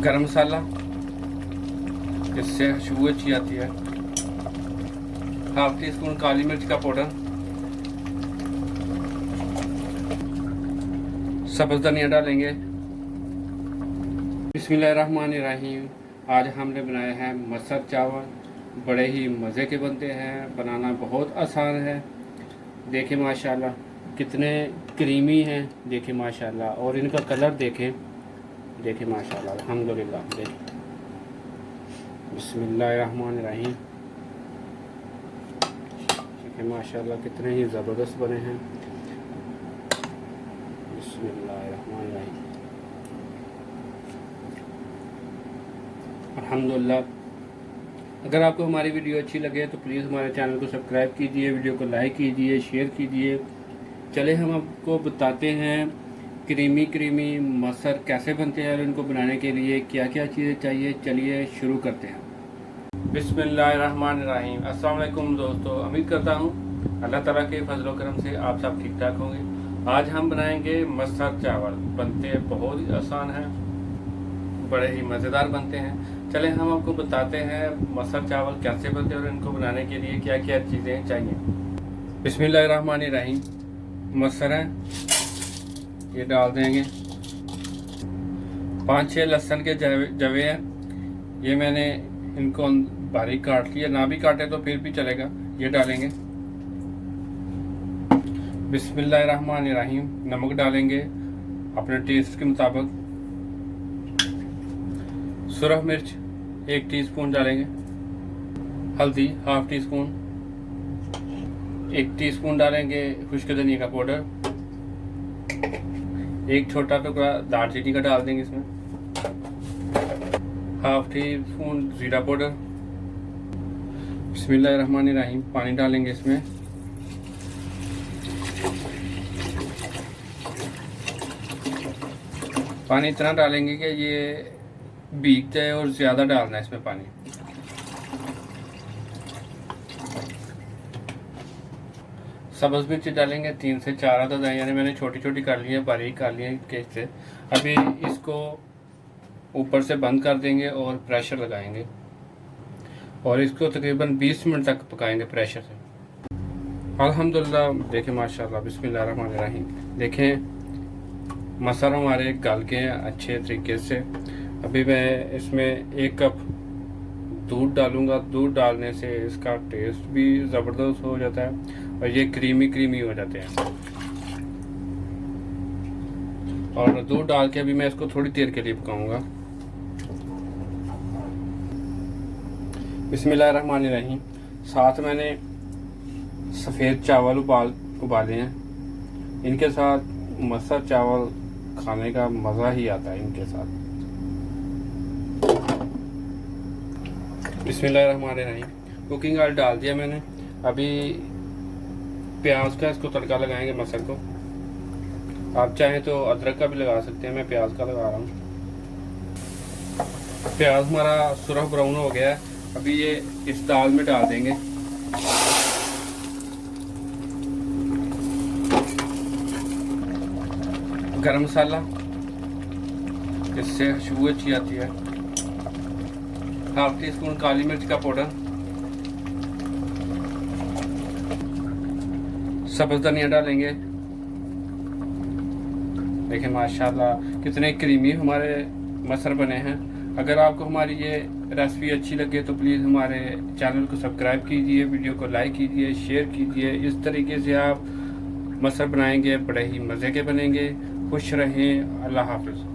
गरम मसाला, इससे खुशबू अच्छी आती है। हाफ टी स्पून काली मिर्च का पाउडर, सब्ज़ धनिया डालेंगे। बिस्मिल्लाहिर्रहमानिर्रहीम। आज हमने बनाए हैं मसर चावल। बड़े ही मज़े के बनते हैं, बनाना बहुत आसान है। देखें माशाल्लाह कितने क्रीमी हैं, देखें माशाल्लाह, और इनका कलर देखें माशाल्लाह अल्हम्दुलिल्लाह। देखें बिस्मिल्लाहिर्रहमानिर्रहीम। देखें माशाल्लाह कितने ही ज़बरदस्त बने हैं। बिस्मिल्लाहिर्रहमानिर्रहीम। अल्हम्दुलिल्लाह। अगर आपको हमारी वीडियो अच्छी लगे तो प्लीज़ हमारे चैनल को सब्सक्राइब कीजिए, वीडियो को लाइक कीजिए, शेयर कीजिए। चले हम आपको बताते हैं क्रीमी मसर कैसे बनते हैं और इनको बनाने के लिए क्या क्या चीज़ें चाहिए। चलिए शुरू करते हैं। बिस्मिल्लाहिर्रहमानिर्रहीम। अस्सलाम वालेकुम दोस्तों, उम्मीद करता हूँ अल्लाह ताला के फजल व करम से आप सब ठीक ठाक होंगे। आज हम बनाएंगे मसर चावल। बनते बहुत ही आसान हैं, बड़े ही मज़ेदार बनते हैं। चले हम आपको बताते हैं मसर चावल कैसे बनते हैं और इनको बनाने के लिए क्या क्या चीज़ें चाहिए। बिस्मिल्लाहिर्रहमानिर्रहीम। मसर है, ये डाल देंगे। 5-6 लहसुन के जवे हैं, ये मैंने इनको बारीक काट लिया। ना भी काटे तो फिर भी चलेगा, ये डालेंगे। बिस्मिल्लाहिर्रहमानिर्रहीम। नमक डालेंगे अपने टेस्ट के मुताबिक। सुरख मिर्च 1 टीस्पून डालेंगे। हल्दी हाफ टी स्पून। 1 टीस्पून डालेंगे खुश्क धनिया का पाउडर। 1 छोटा टुकड़ा दालचीनी का डाल देंगे इसमें। हाफ टी स्पून जीरा पाउडर। बिस्मिल्लाहिर्रहमानिर्रहीम। पानी डालेंगे इसमें। पानी इतना डालेंगे कि ये भीग जाए और ज़्यादा डालना है इसमें पानी। सब्ज़ मिर्च डालेंगे 3 से 4 अदद है, यानी मैंने छोटी छोटी कर ली है, बारीक कर ली है केक से। अभी इसको ऊपर से बंद कर देंगे और प्रेशर लगाएंगे और इसको तकरीबन 20 मिनट तक पकाएंगे प्रेशर से। अल्हम्दुलिल्लाह। देखें माशाल्लाह। बिस्मिल्लाहिर्रहमानिर्रहीम। देखें मसर हमारे गल के हैं अच्छे तरीके से। अभी मैं इसमें 1 कप दूध डालूंगा। दूध डालने से इसका टेस्ट भी ज़बरदस्त हो जाता है और ये क्रीमी हो जाते हैं। और दूध डाल के अभी मैं इसको थोड़ी देर के लिए पकाऊंगा। बिस्मिल्लाहिर्रहमानिर्रहीम। साथ मैंने सफ़ेद चावल उबाले हैं। इनके साथ मसर चावल खाने का मज़ा ही आता है इनके साथ। बिस्मिल्लाहिर्रहमानिर्रहीम। कुकिंग ऑयल डाल दिया मैंने। अभी प्याज का इसको तड़का लगाएंगे मसर को। आप चाहें तो अदरक का भी लगा सकते हैं, मैं प्याज का लगा रहा हूँ। प्याज हमारा सुरख ब्राउन हो गया है। अभी ये इस दाल में डाल देंगे। गरम मसाला, इससे खुशबू अच्छी आती है। हाफ टी स्पून काली मिर्च का पाउडर। सब्ज़ धनिया डालेंगे। देखिए माशाल्लाह कितने क्रीमी हमारे मसर बने हैं। अगर आपको हमारी ये रेसिपी अच्छी लगे तो प्लीज़ हमारे चैनल को सब्सक्राइब कीजिए, वीडियो को लाइक कीजिए, शेयर कीजिए। इस तरीके से आप मसर बनाएंगे, बड़े ही मज़े के बनेंगे। खुश रहें। अल्लाह हाफ़िज़।